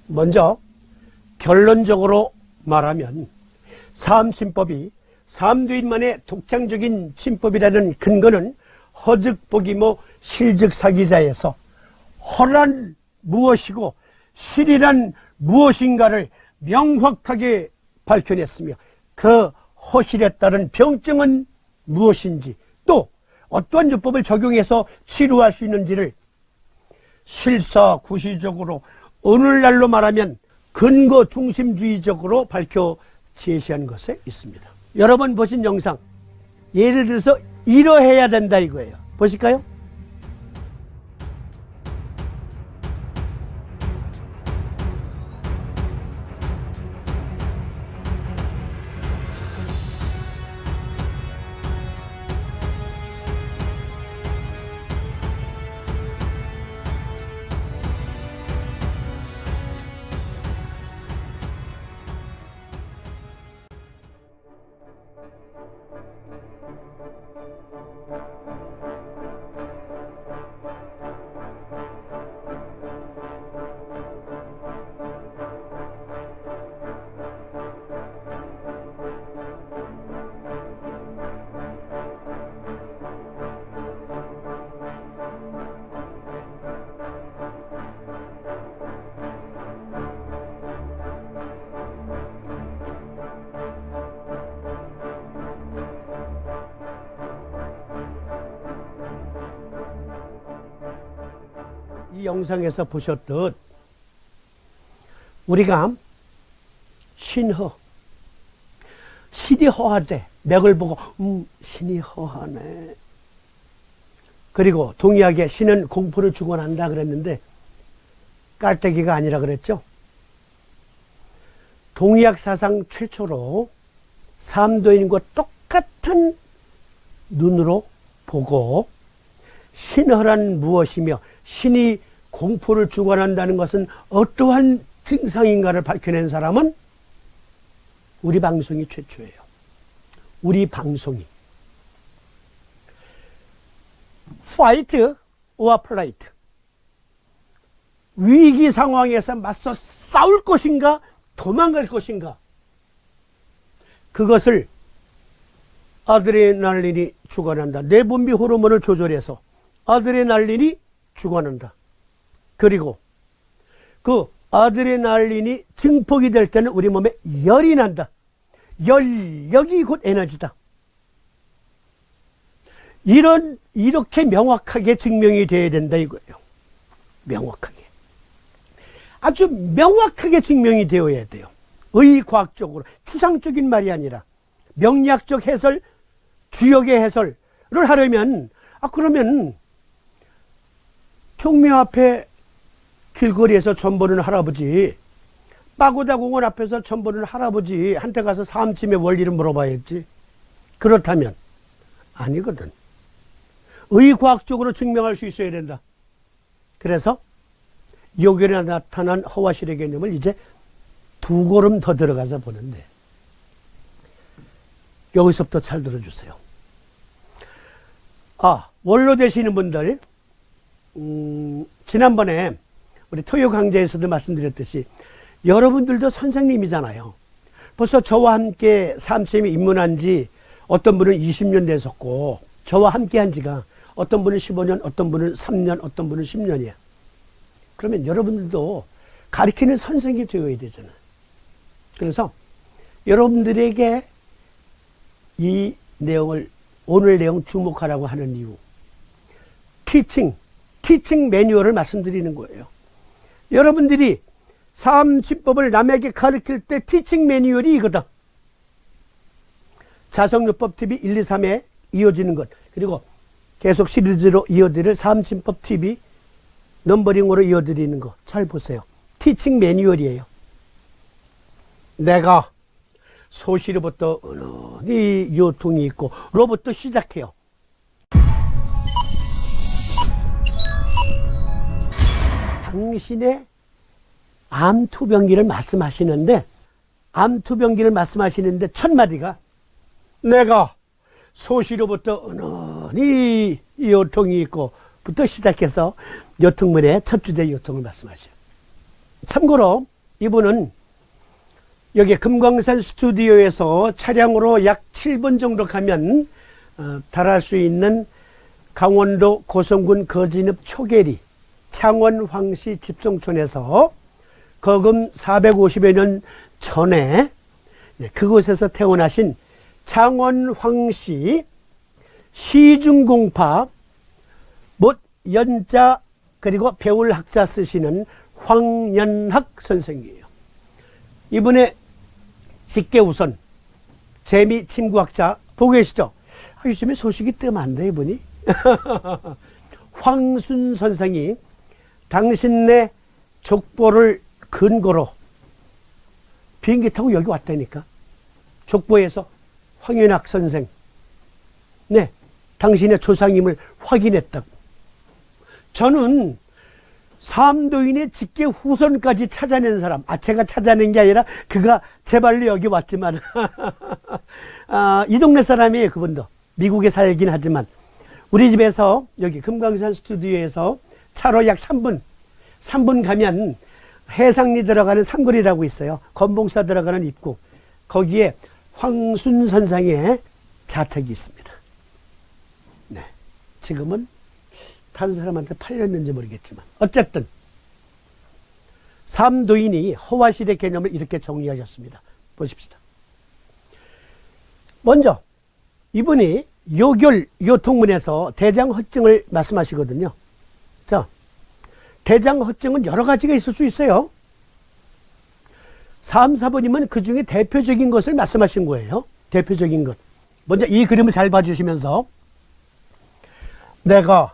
먼저 결론적으로 말하면 사암침법이 삼도인만의 독창적인 침법이라는 근거는 허즉보기모 실즉사기자에서 허란 무엇이고 실이란 무엇인가를 명확하게 밝혀냈으며 그 허실에 따른 병증은 무엇인지 또 어떠한 요법을 적용해서 치료할 수 있는지를 실사구시적으로 오늘날로 말하면 근거 중심주의적으로 밝혀 제시한 것에 있습니다. 여러분 보신 영상, 예를 들어서 이러해야 된다 이거예요. 보실까요? 이 영상에서 보셨듯 우리가 신허, 신이 허하대 맥을 보고 신이 허하네. 그리고 동의하게 신은 공포를 주관한다 그랬는데 깔때기가 아니라 그랬죠. 동의학 사상 최초로 삼도인과 똑같은 눈으로 보고 신허란 무엇이며 신이 공포를 주관한다는 것은 어떠한 증상인가를 밝혀낸 사람은 우리 방송이 최초예요. 우리 방송이. Fight or flight. 위기 상황에서 맞서 싸울 것인가 도망갈 것인가. 그것을 아드레날린이 주관한다. 내분비 호르몬을 조절해서 아드레날린이 주관한다. 그리고 그 아드레날린이 증폭이 될 때는 우리 몸에 열이 난다. 열력이 곧 에너지다. 이렇게 명확하게 증명이 돼야 된다 이거예요. 명확하게. 아주 명확하게 증명이 되어야 돼요. 의과학적으로. 추상적인 말이 아니라 명리학적 해설, 주역의 해설을 하려면 그러면 총묘 앞에 길거리에서 전 보는 할아버지, 빠고다 공원 앞에서 전 보는 할아버지한테 가서 사암침의 원리를 물어봐야지. 그렇다면 아니거든. 의과학적으로 증명할 수 있어야 된다. 그래서 요견에 나타난 허와실의 개념을 이제 두 걸음 더 들어가서 보는데 여기서부터 잘 들어주세요. 원로 되시는 분들 지난번에 우리 토요 강좌에서도 말씀드렸듯이 여러분들도 선생님이잖아요. 벌써 저와 함께 사암침에 입문한 지 어떤 분은 20년 됐었고 저와 함께 한 지가 어떤 분은 15년, 어떤 분은 3년, 어떤 분은 10년이야. 그러면 여러분들도 가르치는 선생님이 되어야 되잖아. 그래서 여러분들에게 이 내용을 오늘 내용 주목하라고 하는 이유, 티칭 매뉴얼을 말씀드리는 거예요. 여러분들이 사암침법을 남에게 가르칠 때 티칭 매뉴얼이 이거다. 자성요법TV 1, 2, 3에 이어지는 것, 그리고 계속 시리즈로 이어드릴 사암침법TV 넘버링으로 이어드리는 거 잘 보세요. 티칭 매뉴얼이에요. 내가 소시로부터 은은히 요통이 있고 로부터 시작해요. 당신의 암투병기를 말씀하시는데 첫 마디가 내가 소시로부터 은은히 요통이 있고 부터 시작해서 요통문의 첫 주제 요통을 말씀하셔요. 참고로 이분은 여기 금광산 스튜디오에서 차량으로 약 7분 정도 가면 달할 수 있는 강원도 고성군 거진읍 초계리 창원황씨 집성촌에서 거금 450여 년 전에 그곳에서 태어나신 창원황씨 시중공파 못 연자 그리고 배울학자 쓰시는 황연학 선생이에요. 이분의 직계우선 재미침구학자 보고 계시죠? 요즘에 소식이 뜸한데 이분이 황순 선생이 당신네 족보를 근거로 비행기 타고 여기 왔다니까. 족보에서 황연학 선생 네 당신의 조상임을 확인했다고. 저는 삼도인의 직계 후손까지 찾아낸 사람, 제가 찾아낸 게 아니라 그가 제 발로 여기 왔지만 이 동네 사람이에요. 그분도 미국에 살긴 하지만 우리 집에서 여기 금강산 스튜디오에서 차로 약 3분 가면 해상리 들어가는 삼거리라고 있어요. 건봉사 들어가는 입구, 거기에 황순 선생의 자택이 있습니다. 네, 지금은 다른 사람한테 팔렸는지 모르겠지만 어쨌든 삼도인이 허화시대 개념을 이렇게 정리하셨습니다. 보십시다. 먼저 이분이 요결 요통문에서 대장허증을 말씀하시거든요. 자, 대장허증은 여러 가지가 있을 수 있어요. 3, 4번이면 그 중에 대표적인 것을 말씀하신 거예요. 대표적인 것. 먼저 이 그림을 잘 봐주시면서 내가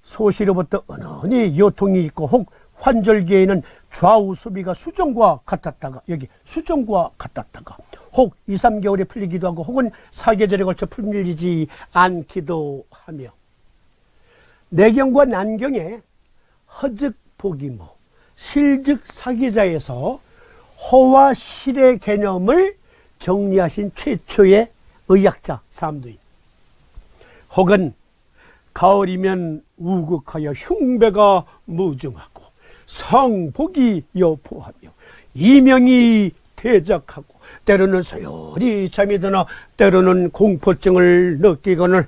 소시로부터 은은히 요통이 있고 혹 환절기에는 좌우 수비가 수정과 같았다가 여기 수정과 같았다가 혹 2, 3개월에 풀리기도 하고 혹은 4계절에 걸쳐 풀리지 않기도 하며 내경과 난경에 허즉보기모 실즉사기자에서 허와 실의 개념을 정리하신 최초의 의학자 삼도인. 혹은 가을이면 우극하여 흉배가 무증하고 성복이 여포하며 이명이 대적하고 때로는 소열이 잠이 드나 때로는 공포증을 느끼거늘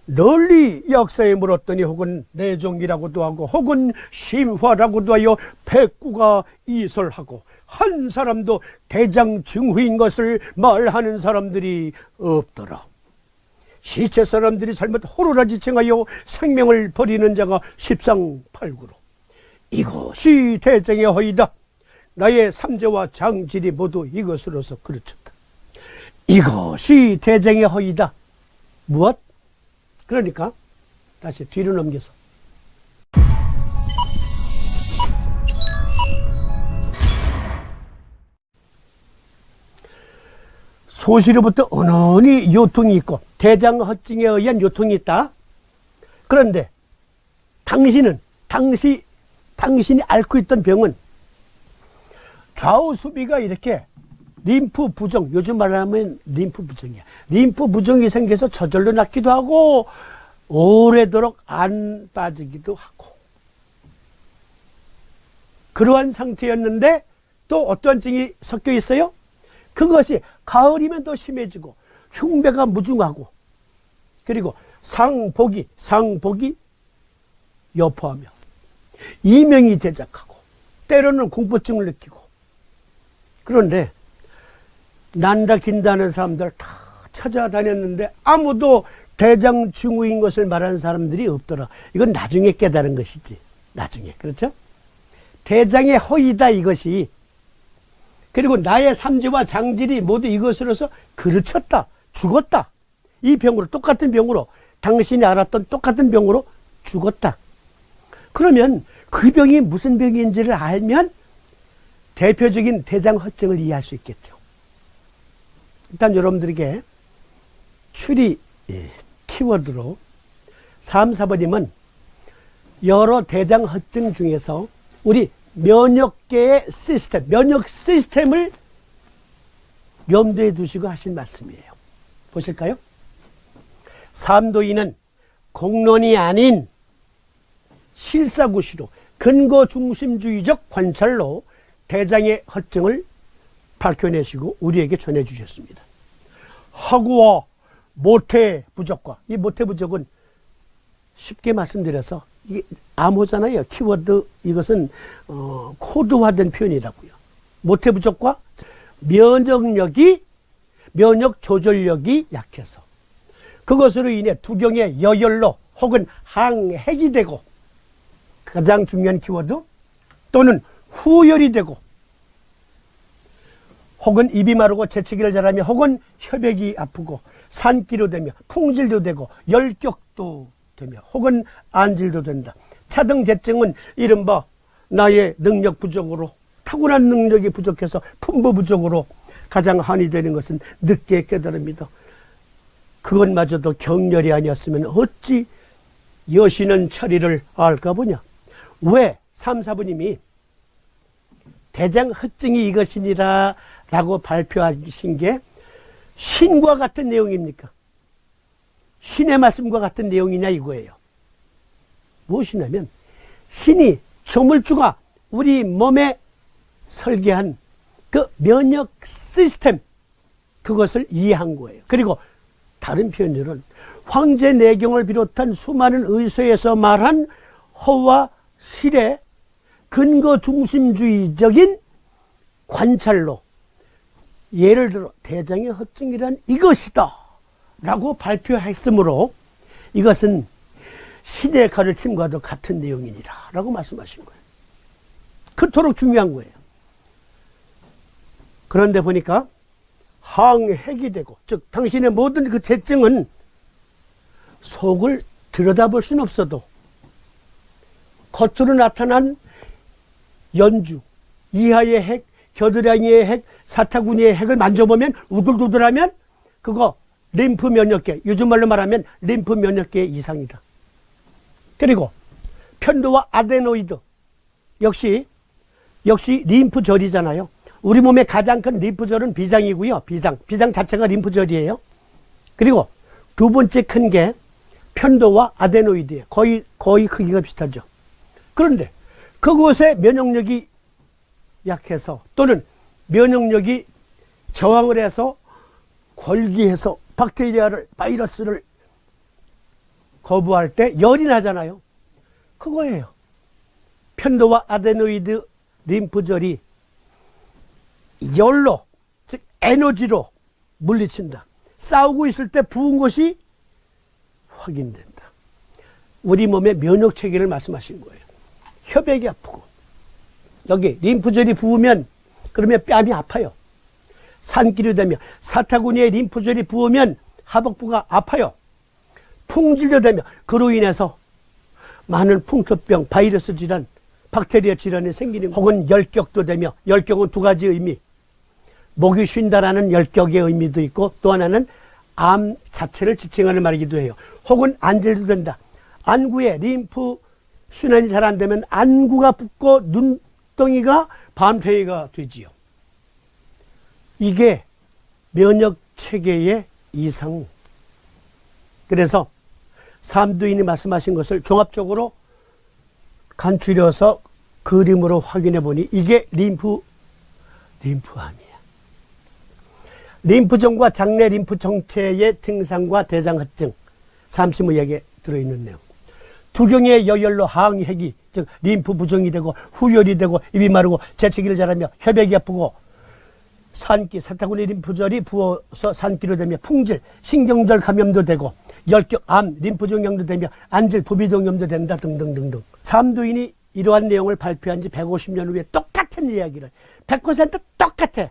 널리 역사에 물었더니 혹은 내종이라고도 하고 혹은 심화라고도 하여 백구가 이설하고 한 사람도 대장증후인 것을 말하는 사람들이 없더라. 시체 사람들이 잘못 호로라지칭하여 생명을 버리는 자가 십상팔구로 이것이 대장의 허이다. 나의 삼재와 장질이 모두 이것으로서 그르쳤다. 이것이 대장의 허이다. 무엇? 그러니까 다시 뒤로 넘겨서 소시로부터 은은히 요통이 있고 대장허증에 의한 요통이 있다. 그런데 당신이 앓고 있던 병은 좌우 수비가 이렇게 림프 부종, 요즘 말하면 림프 부종이야. 림프 부종이 생겨서 저절로 낫기도 하고 오래도록 안 빠지기도 하고 그러한 상태였는데 또 어떠한 증이 섞여 있어요? 그것이 가을이면 더 심해지고 흉배가 무중하고 그리고 상복이 여포하며 이명이 대적하고 때로는 공포증을 느끼고. 그런데 난다 긴다는 사람들 다 찾아다녔는데 아무도 대장증후인 것을 말하는 사람들이 없더라. 이건 나중에 깨달은 것이지. 나중에. 그렇죠? 대장의 허이다 이것이. 그리고 나의 삼재와 장질이 모두 이것으로서 그르쳤다. 죽었다. 이 병으로 똑같은 병으로 당신이 알았던 똑같은 병으로 죽었다. 그러면 그 병이 무슨 병인지를 알면 대표적인 대장허증을 이해할 수 있겠죠. 일단 여러분들에게 추리 키워드로 3, 4번이면 여러 대장허증 중에서 우리 면역계의 시스템, 면역 시스템을 염두에 두시고 하신 말씀이에요. 보실까요? 삼도인은 공론이 아닌 실사구시로 근거 중심주의적 관찰로 대장의 허증을 밝혀내시고 우리에게 전해주셨습니다. 하구와 모태 부적과, 이 모태 부적은 쉽게 말씀드려서 이게 암호잖아요. 키워드, 이것은 코드화된 표현이라고요. 모태 부적과 면역 조절력이 약해서 그것으로 인해 두경의 여열로 혹은 항핵이 되고, 가장 중요한 키워드, 또는 후열이 되고, 혹은 입이 마르고 재채기를 잘하며, 혹은 혈액이 아프고, 산기로 되며, 풍질도 되고, 열격도 되며, 혹은 안질도 된다. 차등제증은 이른바 나의 능력 부족으로, 타고난 능력이 부족해서 품부 부족으로 가장 한이 되는 것은 늦게 깨달습니다. 그것마저도 경렬이 아니었으면 어찌 여신은 처리를 알까 보냐. 왜 3, 4부님이 대장 허증이 이것이니라 라고 발표하신 게 신과 같은 내용입니까? 신의 말씀과 같은 내용이냐 이거예요. 무엇이냐면 신이, 조물주가 우리 몸에 설계한 그 면역 시스템, 그것을 이해한 거예요. 그리고 다른 표현으로는 황제 내경을 비롯한 수많은 의서에서 말한 허와 실의 근거 중심주의적인 관찰로, 예를 들어 대장의 허증이란 이것이다 라고 발표했으므로 이것은 신의 가르침과도 같은 내용이니라 라고 말씀하신 거예요. 그토록 중요한 거예요. 그런데 보니까 항핵이 되고, 즉 당신의 모든 그 재증은 속을 들여다볼 수는 없어도 겉으로 나타난 연주, 이하의 핵, 겨드랑이의 핵, 사타구니의 핵을 만져보면 우들두들하면 그거 림프 면역계, 요즘 말로 말하면 림프 면역계 이상이다. 그리고 편도와 아데노이드 역시 림프절이잖아요. 우리 몸의 가장 큰 림프절은 비장이고요. 비장 자체가 림프절이에요. 그리고 두 번째 큰 게 편도와 아데노이드예요. 거의 크기가 비슷하죠. 그런데 그곳에 면역력이 약해서, 또는 면역력이 저항을 해서 걸기해서 박테리아를, 바이러스를 거부할 때 열이 나잖아요. 그거예요. 편도와 아데노이드 림프절이 열로, 즉 에너지로 물리친다. 싸우고 있을 때 부은 것이 확인된다. 우리 몸의 면역 체계를 말씀하신 거예요. 혈액이 아프고, 여기 림프절이 부으면 그러면 뺨이 아파요. 산기류 되며, 사타구니에 림프절이 부으면 하복부가 아파요. 풍질도 되며, 그로 인해서 많은 풍토병, 바이러스 질환, 박테리아 질환이 생기는, 혹은 열격도 되며, 열격은 두 가지 의미, 목이 쉰다라는 열격의 의미도 있고, 또 하나는 암 자체를 지칭하는 말이기도 해요. 혹은 안질도 된다. 안구에 림프 순환이 잘 안 되면 안구가 붓고 눈덩이가 밤퇴가 되지요. 이게 면역 체계의 이상. 그래서 삼두인이 말씀하신 것을 종합적으로 간추려서 그림으로 확인해 보니 이게 림프암이야. 림프종과 장내 림프 정체의 증상과 대장허증, 삼시무약에 들어있는 내용. 두경의 여열로 항핵이, 즉 림프 부종이 되고, 후열이 되고, 입이 마르고, 재채기를 잘하며, 혈액이 아프고, 산기, 사타구니 림프절이 부어서 산기로 되며, 풍질, 신경절 감염도 되고, 열격, 암, 림프종염도 되며, 안질, 부비동염도 된다 등등등등. 삼두인이 이러한 내용을 발표한 지 150년 후에 똑같은 이야기를 100% 똑같아.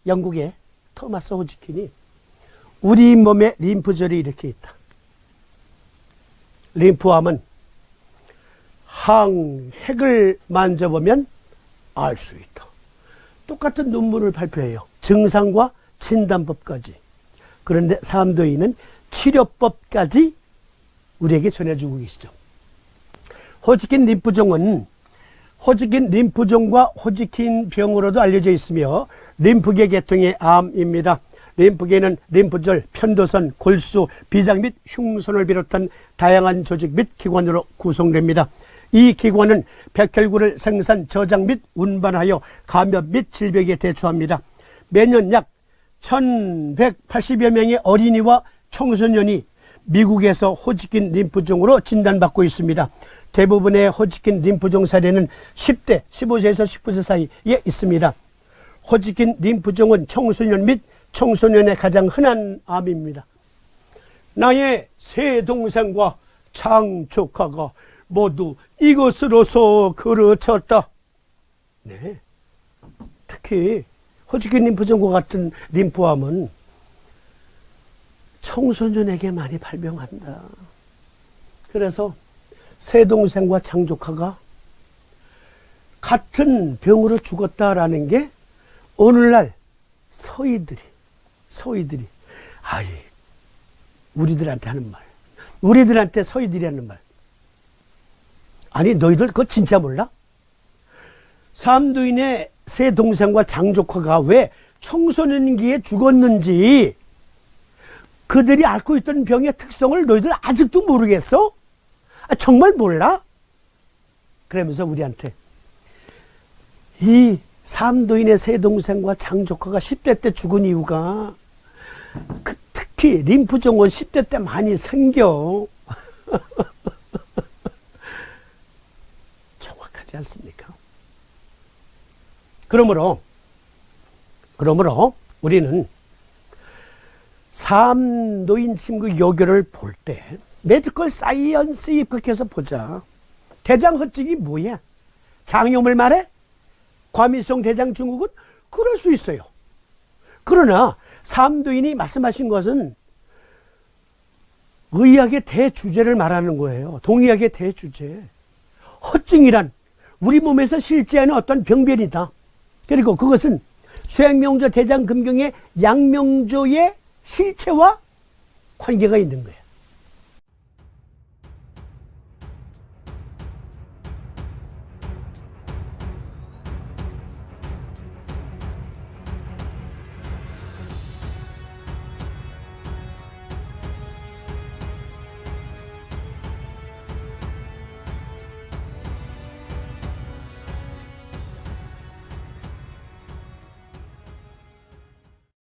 영국의 토마스 호지킨이 우리 몸에 림프절이 이렇게 있다. 림프암은 항핵을 만져보면 알 수 있다. 똑같은 논문을 발표해요. 증상과 진단법까지. 그런데 삼도인은 치료법까지 우리에게 전해주고 계시죠. 호지킨 림프종은 호지킨 림프종과 호지킨 병으로도 알려져 있으며 림프계 계통의 암입니다. 림프계는 림프절, 편도선, 골수, 비장 및 흉선을 비롯한 다양한 조직 및 기관으로 구성됩니다. 이 기관은 백혈구를 생산, 저장 및 운반하여 감염 및 질병에 대처합니다. 매년 약 1180여 명의 어린이와 청소년이 미국에서 호지킨 림프종으로 진단받고 있습니다. 대부분의 호지킨 림프종 사례는 10대, 15세에서 19세 사이에 있습니다. 호지킨 림프종은 청소년 및 청소년의 가장 흔한 암입니다. 나의 세 동생과 장조카가 모두 이것으로서 그르쳤다. 네. 특히 호지킨 림프종과 같은 림프암은 청소년에게 많이 발병한다. 그래서 세 동생과 장조카가 같은 병으로 죽었다라는 게 오늘날 서희들이 우리들한테 하는 말, 우리들한테 서희들이 하는 말. 아니 너희들 그거 진짜 몰라? 삼두인의 세 동생과 장조카가 왜 청소년기에 죽었는지, 그들이 앓고 있던 병의 특성을 너희들 아직도 모르겠어? 정말 몰라? 그러면서 우리한테 이 삼도인의 세 동생과 장조카가 10대 때 죽은 이유가 특히 림프종은 10대 때 많이 생겨. 정확하지 않습니까? 그러므로 우리는 삼도인 친구 요교를 볼 때 메디컬 사이언스 입각해서 보자. 대장허증이 뭐야? 장염을 말해? 과민성 대장 증후군? 그럴 수 있어요. 그러나 삼도인이 말씀하신 것은 의학의 대주제를 말하는 거예요. 동의학의 대주제. 허증이란 우리 몸에서 실제하는 어떤 병변이다. 그리고 그것은 수행명조 대장금경의 양명조의 실체와 관계가 있는 거예요.